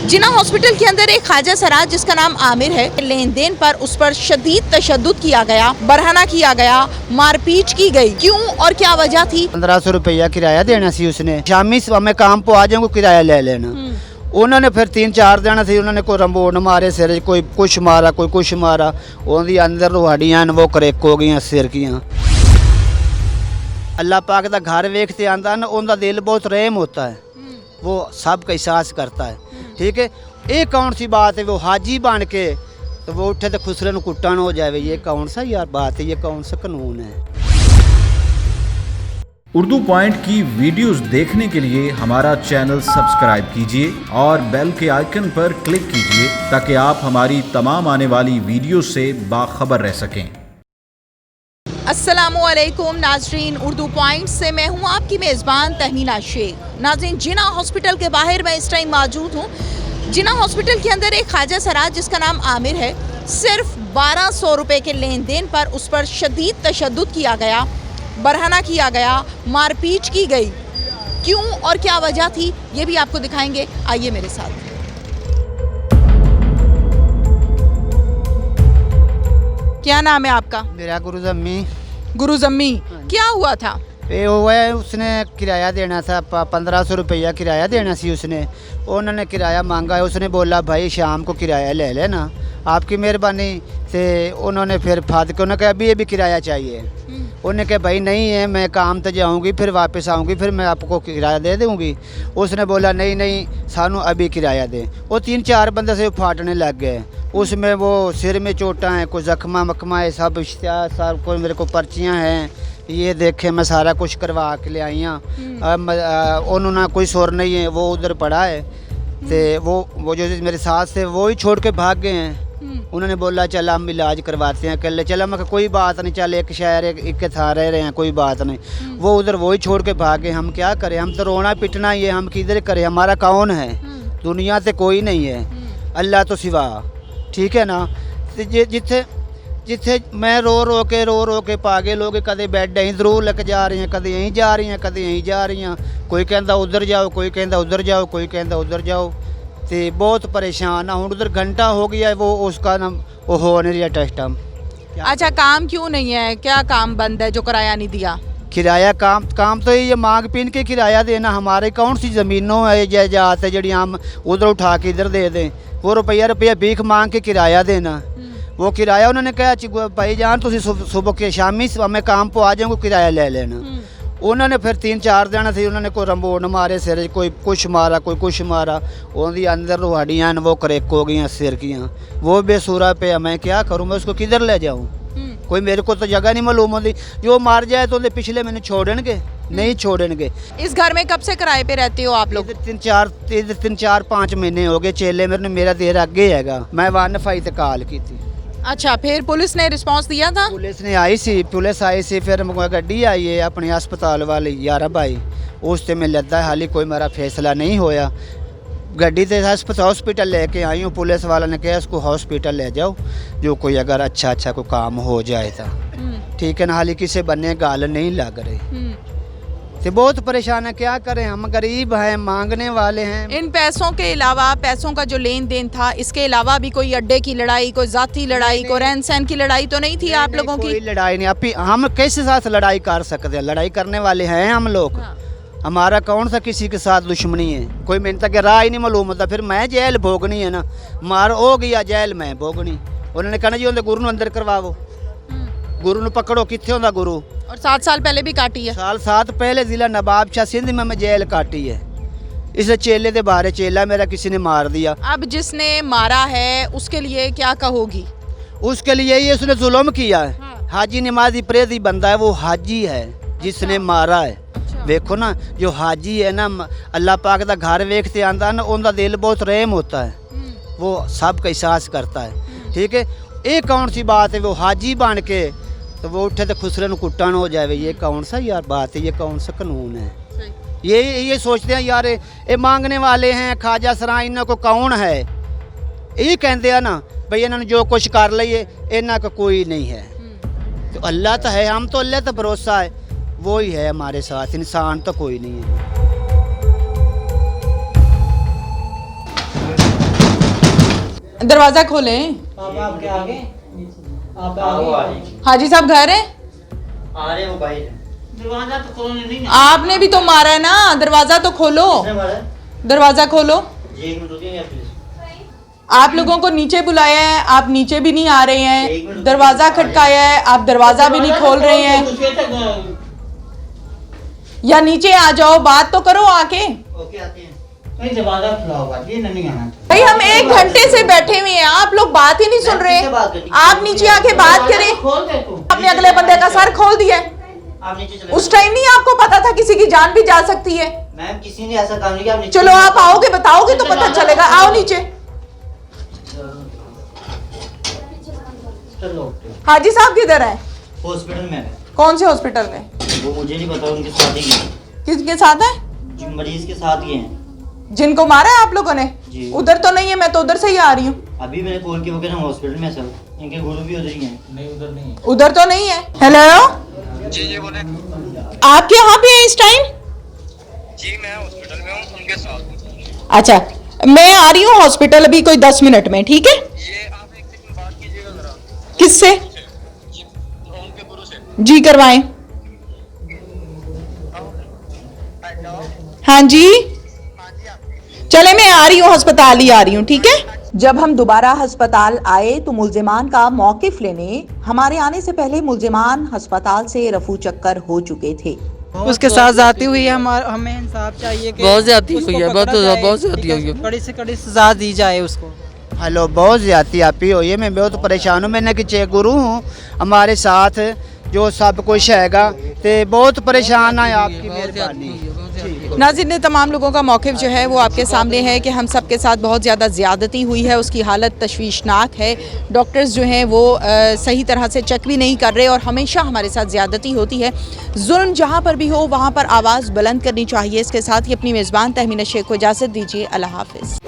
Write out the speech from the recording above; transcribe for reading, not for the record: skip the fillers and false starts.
जिन्ना hospital के अंदर एक ख्वाजा सराज जिसका नाम आमिर है, लेन देन पर उस पर शदीद तशद्दुद किया गया, बरहना किया गया, मारपीट की गई। क्यों और क्या वजह थी? 1500 रुपया किराया देना सी उसने। शामी मैं काम पे आ जाऊंगा, किराया ले लेना। उन्होंने फिर 3-4 दिन से उन्होंने कोई रंबोड़ मारे सिर, कोई कुछ मारा, कोई कुछ मारा। उनकी अंदर हड्डियां वो करेक हो गई सिर कियां। अल्लाह पाक का घर वेखते आंदा ना, उनका दिल बहुत रहम होता है, वो सब का एहसास करता है। ठीक है, ये कौन सी बात है वो हाजी बन के तो वो उठे तो खुसरे को कुटन हो जाए? ये कौन सा यार बात है, ये कौन सा कानून है? उर्दू पॉइंट की वीडियोस देखने के लिए हमारा चैनल सब्सक्राइब कीजिए और बेल के आइकन पर क्लिक कीजिए ताकि आप हमारी तमाम आने वाली वीडियो से बाखबर रह सकें। अस्सलामुअलैकुम नाजरीन, उर्दू पॉइंट से मैं हूं आपकी मेज़बान तहमीना शेख। नाजरीन, जिन्ना हॉस्पिटल के बाहर मैं इस टाइम मौजूद हूं। जिन्ना हॉस्पिटल के अंदर एक ख्वाजा सराज जिसका नाम आमिर है, सिर्फ 1200 रुपये के लेन देन पर उस पर शदीद तशद्दुद किया गया, बरहना किया गया, मारपीट की गई। क्यों और क्या वजह थी ये भी आपको दिखाएंगे, आइए मेरे साथ। क्या नाम है आपका? मेरा गुरुजम्मी। गुरुजम्मी, क्या हुआ था? ये हुआ है, उसने किराया देना था, 1500 रुपया किराया देना सी उसने। उन्होंने किराया मांगा है, उसने बोला भाई शाम को किराया ले लेना, आपकी मेहरबानी से। उन्होंने फिर फाद के उन्होंने कहा अभी ये भी किराया चाहिए। उन्होंने कहा भाई नहीं है, मैं काम तो जाऊँगी, फिर वापस आऊँगी, फिर मैं आपको किराया दे दूँगी। उसने बोला नहीं नहीं, सानू अभी किराया दे। वो 3-4 बंदे से फाटने लग गए। उसमें वो सिर में चोटें हैं, कोई जख्मा मकमा है, सब इश्तिहार सब कोई मेरे को पर्चियाँ हैं, ये देखे मैं सारा कुछ करवा के ले आई हाँ। उन्होंने कोई शोर नहीं है, वो उधर पड़ा है। तो वो जो मेरे साथ से वो ही छोड़ के भाग गए हैं। उन्होंने बोला चल हम इलाज करवाते हैं, कल चला। मैं कोई बात नहीं, चल एक शहर एक था रह रहे हैं, कोई बात नहीं। वो उधर वो ही छोड़ के भागे। हम क्या करें, हम तो रोना पिटना ही है, हम किधर करें? हमारा कौन है? दुनिया से कोई नहीं है, अल्लाह तो सिवा। ठीक है ना? जिथे जिथे मैं रो के पागल हो गए। कदे बेड यहीं जरूर लेके जा रही हैं, कदे यहीं जा रही हैं, कदे यहीं जा रही हैं। कोई कहता उधर जाओ, कोई कहता उधर जाओ, कोई कहता उधर जाओ। तो बहुत परेशान है। उधर घंटा हो गया है, वो उसका ना वो हो नहीं रहा टेस्ट। हम अच्छा, काम क्यों नहीं है? क्या काम बंद है जो किराया नहीं दिया? किराया काम तो ये मांग पीन के किराया देना। हमारे कौन सी ज़मीनों है जायदाद है जी हम उधर उठा के इधर दे दें? वो रुपया भीख मांग के किराया देना। वो किराया उन्होंने कहा भाई जान तुम सुबह के शामी मैं काम पे आ जाऊँगा, किराया ले लेना। उन्होंने फिर 3-4 दिन से उन्होंने कोई रंबोड़ मारे सिर, कोई कुछ मारा, कोई कुछ मारा। उनकी अंदर हड्डियां वो करेक हो गई सिर कियां। वो बेसुरा पे मैं क्या करूँ, मैं उसको किधर ले जाऊँ? कोई मेरे को तो जगह नहीं मालूम होती। जो मार जाए तो पिछले मैंने छोड़ेंगे नहीं छोड़ेंगे। इस घर में कब से किराए पे रहते हो आप लोग? 3-4-5 महीने हो गए। चेले मेरा देर आगे हैगा। मैं 1 कॉल की थी। अच्छा, फिर पुलिस ने रिस्पांस दिया था? पुलिस आई सी, फिर गड्डी आई है अपने अस्पताल वाली यारा भाई, उस मैं लद्दा हाली कोई मेरा फैसला नहीं होया। गड्डी से हॉस्पिटल लेके आई हूँ। पुलिस वाला ने कहा इसको हॉस्पिटल ले जाओ, जो कोई अगर अच्छा कोई काम हो जाए तो ठीक है ना। हाली किसी बने गाल नहीं लग रही। तो बहुत परेशान है, क्या करें? हम गरीब हैं, मांगने वाले हैं। इन पैसों के अलावा, पैसों का जो लेन देन था, इसके अलावा भी कोई अड्डे की लड़ाई, कोई जाती लड़ाई, कोई रहन सहन की लड़ाई तो नहीं थी आप लोगों की? कोई लड़ाई नहीं। अभी हम कैसे साथ लड़ाई कर सकते हैं? लड़ाई करने वाले हैं हम लोग। हमारा कौन सा किसी के साथ दुश्मनी है? कोई मैंने तक राह ही नहीं मालूम होता। फिर मैं जेल भोगनी है ना, मार हो गया जेल मैं भोगनी। उन्होंने कहना जी गुरु ਨੂੰ अंदर करवाओ, गुरु ਨੂੰ पकड़ो। कितने होंदा गुरु? और 7 साल पहले भी काटी है। साल पहले जिला नवाब शाह सिंध में मैं जेल काटी है। इस चेले के बारे, चेला मेरा किसी ने मार दिया। अब जिसने मारा है उसके लिए क्या कहोगी? उसके लिए ये उसने जुल्म किया है। हाजी नमाजी प्रेजी बंदा है, वो हाजी है जिसने मारा है। देखो ना, जो हाजी है ना, अल्लाह पाक का घर वेखते आंदा ना, उनका दिल बहुत रहम होता है, वो सब का एहसास करता है। ठीक है, ये कौन सी बात है? वो हाजी बन के तो वो उठे तो खुसरे को कुटन हो जाए? ये कौन सा यार बात है, ये कौन सा कानून है? ये सोचते हैं यार ये मांगने वाले हैं ख्वाजा सरा, इन्हों को कौन है? ये कहते हैं ना भाई इन्होंने जो कुछ कर लिए, इन्हों का कोई नहीं है। तो अल्लाह तो है, हम तो अल्लाह तो भरोसा है, वो ही है हमारे साथ, इंसान तो कोई नहीं है। दरवाजा खोलें। आपके आगे आप आगे हाजी साहब घर है? आ रहे हो भाई दरवाजा तो खोलने नहीं है। आपने भी तो मारा है ना, दरवाजा तो खोलो, किसने मारा? दरवाजा खोलो। जी एक मिनट रुकिए प्लीज। आप लोगों को नीचे बुलाया है, आप नीचे भी नहीं आ रहे एक हैं, मिनट दरवाजा रुकिए। खटकाया है, आप दरवाजा भी नहीं खोल रहे हैं। या नीचे आ जाओ, बात तो करो आके। ओके आते हैं। नहीं दरवाजा खुला होगा, ये नहीं आना। भाई हम 1 घंटे से बैठे हुए हैं, आप लोग बात ही नहीं सुन रहे। किससे बात करनी? आप नीचे आके बात करें। खोल दे तू। आपने अगले बंदे का सर खोल दिया है। आप नीचे चले उस टाइम नहीं आपको पता था किसी की जान भी जा सकती है? मैम किसी ने ऐसा काम नहीं किया। आप नीचे चलो आप आओगे, बताओगे तो पता चलेगा। आओ नीचे। चलो हाजी साहब किधर है? हॉस्पिटल में है। कौन से हॉस्पिटल में? वो मुझे नहीं पता, उनके साथ ही गए हैं। किसके साथ है? जी मरीज के साथ गए हैं। जिनको मारा है आप लोगों ने? जी। उधर तो नहीं है, मैं तो उधर से ही आ रही हूँ। अभी मैंने कॉल किया, वो कह रहे हैं हॉस्पिटल में सब, इनके गुरु भी उधर ही हैं। नहीं उधर नहीं है। उधर तो नहीं है। हेलो जी बोले। आप यहाँ पे हैं इस टाइम? जी मैं हॉस्पिटल में हूँ उनके साथ। अच्छा, मैं आ रही हूँ हॉस्पिटल अभी कोई 10 मिनट में, ठीक है? ये आप एक सेकंड बात कीजिएगा जरा किससे? उनके गुरु से। जी करवाएं। हाँ जी चले, मैं आ रही हूँ, अस्पताल ही आ रही हूँ, ठीक है? जब हम दोबारा अस्पताल आए तो मुल्जिमान का मौकिफ लेने हमारे आने से पहले मुल्जिमान अस्पताल से रफू चक्कर हो चुके थे। उसके साथ जाती हुई है, हमें इंसाफ चाहिए कि बहुत ज्यादती हुई है, बहुत बहुत ज्यादती हुई है। कड़ी से कड़ी सजा दी जाए उसको। हेलो, बहुत ज़्यादती आपी हुई है। मैं बहुत परेशान हूँ। मैंने कि गुरु हूँ हमारे साथ जो सब कुछ हैगा, ते बहुत परेशान है। आपकी मेहरबानी। नाज़रीन ने तमाम लोगों का मौक़िफ़ जो है वो आपके सामने है कि हम सब के साथ बहुत ज़्यादा ज़्यादती हुई है, उसकी हालत तशवीशनाक है। डॉक्टर्स जो हैं वो सही तरह से चेक भी नहीं कर रहे और हमेशा हमारे साथ ज़्यादती होती है। जुल्म जहाँ पर भी हो वहाँ पर आवाज़ बुलंद करनी चाहिए। इसके साथ ही अपनी मेज़बान तहमीना शेख को इजाज़त दीजिए। अल्लाह हाफ़िज़।